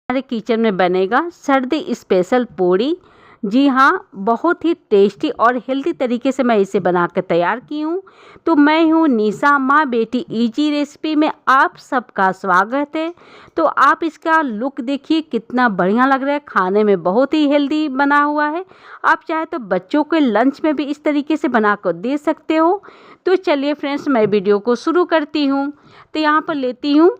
हमारे किचन में बनेगा सर्दी स्पेशल पूड़ी। जी हाँ, बहुत ही टेस्टी और हेल्दी तरीके से मैं इसे बना कर तैयार की हूँ। तो मैं हूँ निशा, माँ बेटी इजी रेसिपी में आप सबका स्वागत है। तो आप इसका लुक देखिए कितना बढ़िया लग रहा है, खाने में बहुत ही हेल्दी बना हुआ है। आप चाहे तो बच्चों के लंच में भी इस तरीके से बना कर दे सकते हो। तो चलिए फ्रेंड्स, मैं वीडियो को शुरू करती हूँ। तो यहाँ पर लेती हूँ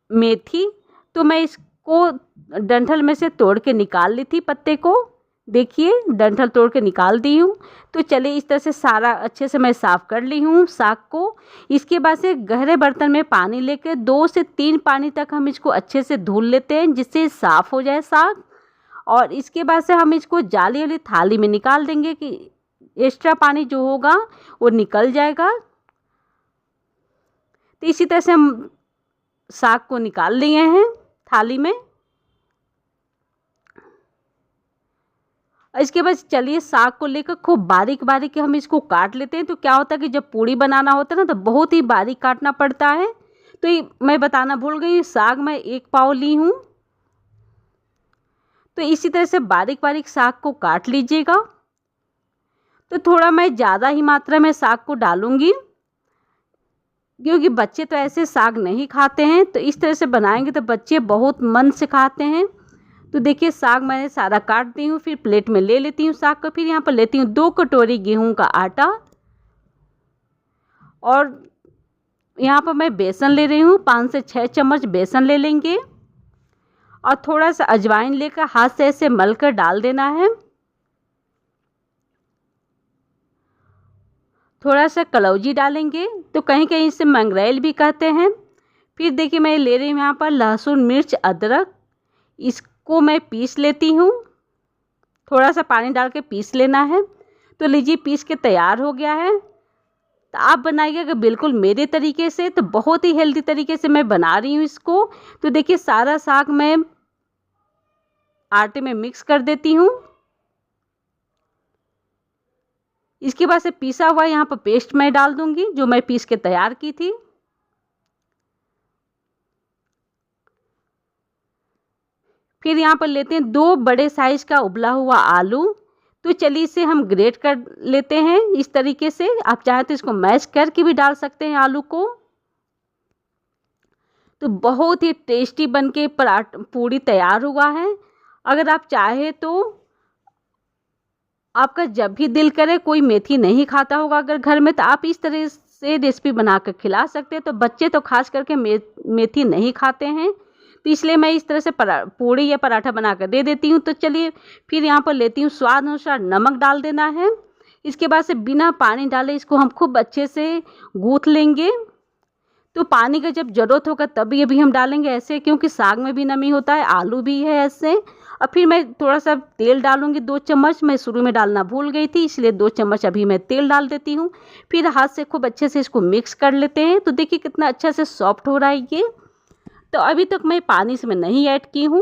मेथी। तो मैं इसको डंठल में से तोड़ के निकाल ली थी, पत्ते को देखिए डंठल तोड़ के निकाल दी हूँ। तो चलिए इस तरह से सारा अच्छे से मैं साफ़ कर ली हूँ साग को। इसके बाद से गहरे बर्तन में पानी लेकर 2 से 3 पानी तक हम इसको अच्छे से धुल लेते हैं, जिससे साफ़ हो जाए साग। और इसके बाद से हम इसको जाली वाली थाली में निकाल देंगे कि एक्स्ट्रा पानी जो होगा वो निकल जाएगा। तो इसी तरह से हम साग को निकाल लिए हैं थाली में। इसके बाद चलिए साग को लेकर खूब बारीक बारीक हम इसको काट लेते हैं। तो क्या होता है कि जब पूड़ी बनाना होता है ना, तो बहुत ही बारीक काटना पड़ता है। तो ये मैं बताना भूल गई, साग मैं 1 पाव ली हूँ। तो इसी तरह से बारीक बारीक साग को काट लीजिएगा। तो थोड़ा मैं ज़्यादा ही मात्रा में साग को डालूँगी, क्योंकि बच्चे तो ऐसे साग नहीं खाते हैं। तो इस तरह से बनाएंगे तो बच्चे बहुत मन से खाते हैं। तो देखिए साग मैंने सारा काट दी हूँ। फिर प्लेट में ले लेती हूँ साग को। फिर यहाँ पर लेती हूँ 2 कटोरी गेहूं का आटा, और यहाँ पर मैं बेसन ले रही हूँ। 5 से 6 चम्मच बेसन ले लेंगे, और थोड़ा सा अजवाइन लेकर हाथ से ऐसे मल कर डाल देना है। थोड़ा सा कलौजी डालेंगे, तो कहीं कहीं इसे मंगरेल भी कहते हैं। फिर देखिए मैं ले रही हूँ यहाँ पर लहसुन, मिर्च, अदरक। इसको मैं पीस लेती हूँ, थोड़ा सा पानी डाल के पीस लेना है। तो लीजिए पीस के तैयार हो गया है। तो आप बनाइएगा बिल्कुल मेरे तरीके से, तो बहुत ही हेल्दी तरीके से मैं बना रही हूँ इसको। तो देखिए सारा साग मैं आटे में मिक्स कर देती हूँ। इसके बाद से पीसा हुआ यहाँ पर पेस्ट मैं डाल दूंगी, जो मैं पीस के तैयार की थी। फिर यहाँ पर लेते हैं 2 बड़े साइज का उबला हुआ आलू। तो चलिए इसे हम ग्रेट कर लेते हैं इस तरीके से। आप चाहे तो इसको मैश करके भी डाल सकते हैं आलू को। तो बहुत ही टेस्टी बनके पूड़ी तैयार हुआ है। अगर आप चाहे तो आपका जब भी दिल करे, कोई मेथी नहीं खाता होगा अगर घर में, तो आप इस तरह से रेसिपी बनाकर खिला सकते हैं। तो बच्चे तो खास करके मेथी नहीं खाते हैं, तो इसलिए मैं इस तरह से पूड़ी या पराठा बनाकर दे देती हूँ। तो चलिए फिर यहाँ पर लेती हूँ स्वाद अनुसार नमक डाल देना है। इसके बाद से बिना पानी डाले इसको हम खूब अच्छे से गूँथ लेंगे। तो पानी का जब ज़रूरत होगा तब ये भी हम डालेंगे ऐसे, क्योंकि साग में भी नमी होता है, आलू भी है ऐसे। और फिर मैं थोड़ा सा तेल डालूंगी 2 चम्मच। मैं शुरू में डालना भूल गई थी, इसलिए 2 चम्मच अभी मैं तेल डाल देती हूँ। फिर हाथ से खूब अच्छे से इसको मिक्स कर लेते हैं। तो देखिए कितना अच्छा से सॉफ्ट हो रहा है ये। तो अभी तक मैं पानी इसमें नहीं ऐड की हूँ।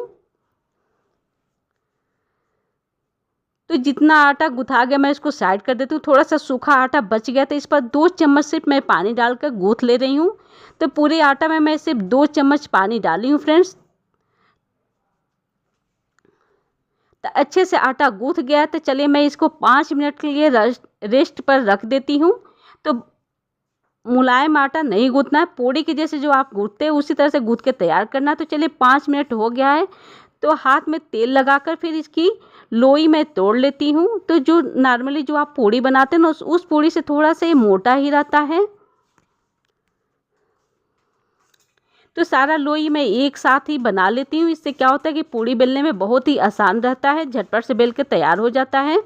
तो जितना आटा गुथा गया मैं इसको साइड कर देती हूँ। थोड़ा सा सूखा आटा बच गया, तो इस पर 2 चम्मच सिर्फ मैं पानी डालकर गूँथ ले रही हूँ। तो पूरे आटा में मैं सिर्फ 2 चम्मच पानी डाली हूँ फ्रेंड्स। तो अच्छे से आटा गूँथ गया। तो चलिए मैं इसको 5 मिनट के लिए रेस्ट पर रख देती हूँ। तो मुलायम आटा नहीं गूँथना है, पूड़ी के जैसे जो आप गूँथते हैं उसी तरह से गूँथ के तैयार करना। तो चलिए 5 मिनट हो गया है। तो हाथ में तेल लगाकर फिर इसकी लोई मैं तोड़ लेती हूँ। तो जो नॉर्मली जो आप पूड़ी बनाते हैं ना, उस पूड़ी से थोड़ा सा ये मोटा ही रहता है। तो सारा लोई मैं एक साथ ही बना लेती हूँ। इससे क्या होता है कि पूड़ी बेलने में बहुत ही आसान रहता है, झटपट से बेल के तैयार हो जाता है।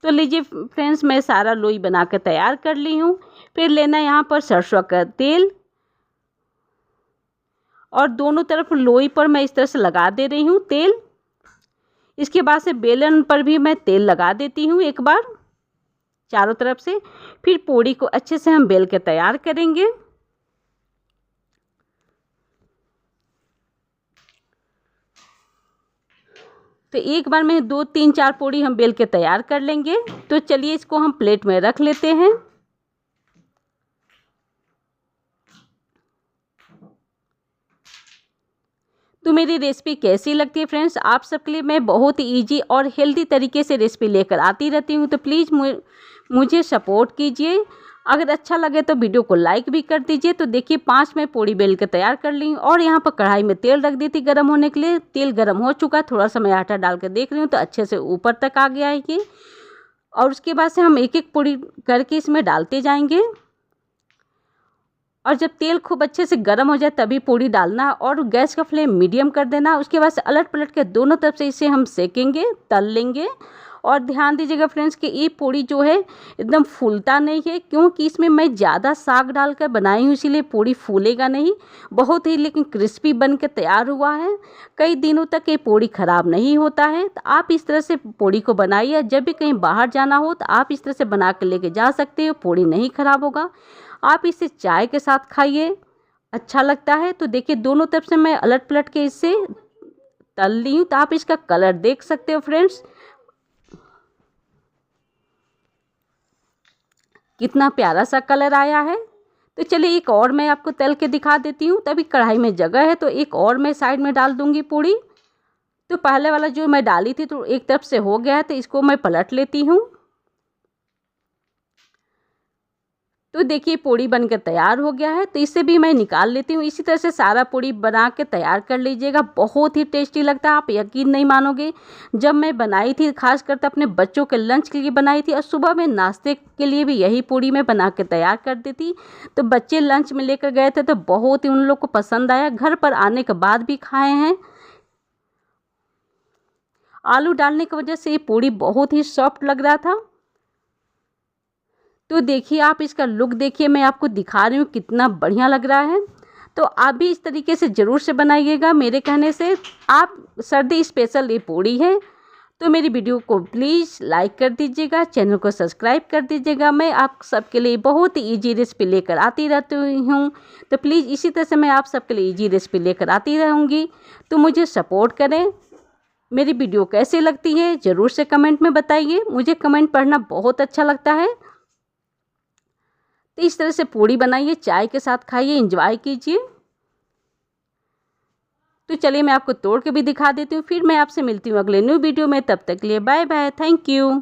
तो लीजिए फ्रेंड्स, मैं सारा लोई बना के तैयार कर ली हूँ। फिर लेना यहाँ पर सरसों का तेल, और दोनों तरफ लोई पर मैं इस तरह से लगा दे रही हूँ तेल। इसके बाद से बेलन पर भी मैं तेल लगा देती हूँ एक बार चारों तरफ से। फिर पूड़ी को अच्छे से हम बेल के तैयार करेंगे। तो एक बार में 2, 3, 4 पूड़ी हम बेल के तैयार कर लेंगे। तो चलिए इसको हम प्लेट में रख लेते हैं। तो मेरी रेसिपी कैसी लगती है फ्रेंड्स, आप सबके लिए मैं बहुत ही ईजी और हेल्दी तरीके से रेसिपी लेकर आती रहती हूँ। तो प्लीज़ मुझे सपोर्ट कीजिए। अगर अच्छा लगे तो वीडियो को लाइक भी कर दीजिए। तो देखिए 5 मैं पूड़ी बेल के तैयार कर ली और यहाँ पर कढ़ाई में तेल रख दी थी गर्म होने के लिए। तेल गर्म हो चुका है, थोड़ा सा मैं आटा डाल कर देख रही हूँ तो अच्छे से ऊपर तक आ गया है ये। और उसके बाद से हम एक एक पूड़ी करके इसमें डालते जाएंगे और जब तेल खूब अच्छे से गर्म हो जाए तभी पूड़ी डालना और गैस का फ्लेम मीडियम कर देना। उसके बाद से अलट पलट के दोनों तरफ से इसे हम सेकेंगे, तल लेंगे। और ध्यान दीजिएगा फ्रेंड्स कि ये पूड़ी जो है एकदम फूलता नहीं है, क्योंकि इसमें मैं ज़्यादा साग डालकर बनाई हूँ, इसीलिए पूड़ी फूलेगा नहीं। बहुत ही लेकिन क्रिस्पी बन के तैयार हुआ है, कई दिनों तक ये पूड़ी ख़राब नहीं होता है। तो आप इस तरह से पूड़ी को बनाइए। जब भी कहीं बाहर जाना हो तो आप इस तरह से बना के लेके जा सकते हो, पूड़ी नहीं ख़राब होगा। आप इसे चाय के साथ खाइए, अच्छा लगता है। तो देखिए दोनों तरफ से मैं अलट पलट के इसे तल ली हूँ। तो आप इसका कलर देख सकते हो फ्रेंड्स, कितना प्यारा सा कलर आया है। तो चलिए एक और मैं आपको तल के दिखा देती हूँ। तभी कढ़ाई में जगह है तो एक और मैं साइड में डाल दूँगी पूड़ी। तो पहले वाला जो मैं डाली थी तो एक तरफ से हो गया है, तो इसको मैं पलट लेती हूँ। तो देखिए पूड़ी बनकर तैयार हो गया है, तो इसे भी मैं निकाल लेती हूँ। इसी तरह से सारा पूड़ी बना के तैयार कर लीजिएगा, बहुत ही टेस्टी लगता है। आप यकीन नहीं मानोगे, जब मैं बनाई थी खासकर तो अपने बच्चों के लंच के लिए बनाई थी और सुबह में नाश्ते के लिए भी यही पूड़ी मैं बना के तैयार कर देती। तो बच्चे लंच में लेकर गए थे तो बहुत ही उन लोग को पसंद आया, घर पर आने के बाद भी खाए हैं। आलू डालने की वजह से ये पूड़ी बहुत ही सॉफ्ट लग रहा था। तो देखिए आप इसका लुक देखिए, मैं आपको दिखा रही हूँ कितना बढ़िया लग रहा है। तो आप भी इस तरीके से ज़रूर से बनाइएगा मेरे कहने से। आप सर्दी स्पेशल ये पूड़ी है। तो मेरी वीडियो को प्लीज़ लाइक कर दीजिएगा, चैनल को सब्सक्राइब कर दीजिएगा। मैं आप सबके लिए बहुत ही ईजी रेसिपी लेकर आती रहती हूँ। तो प्लीज़ इसी तरह से मैं आप सबके लिए ईजी रेसिपी लेकर आती रहूँगी। तो मुझे सपोर्ट करें। मेरी वीडियो कैसे लगती है ज़रूर से कमेंट में बताइए, मुझे कमेंट पढ़ना बहुत अच्छा लगता है। तो इस तरह से पूड़ी बनाइए, चाय के साथ खाइए, एंजॉय कीजिए। तो चलिए मैं आपको तोड़ के भी दिखा देती हूँ। फिर मैं आपसे मिलती हूँ अगले न्यू वीडियो में। तब तक के लिए बाय बाय, थैंक यू।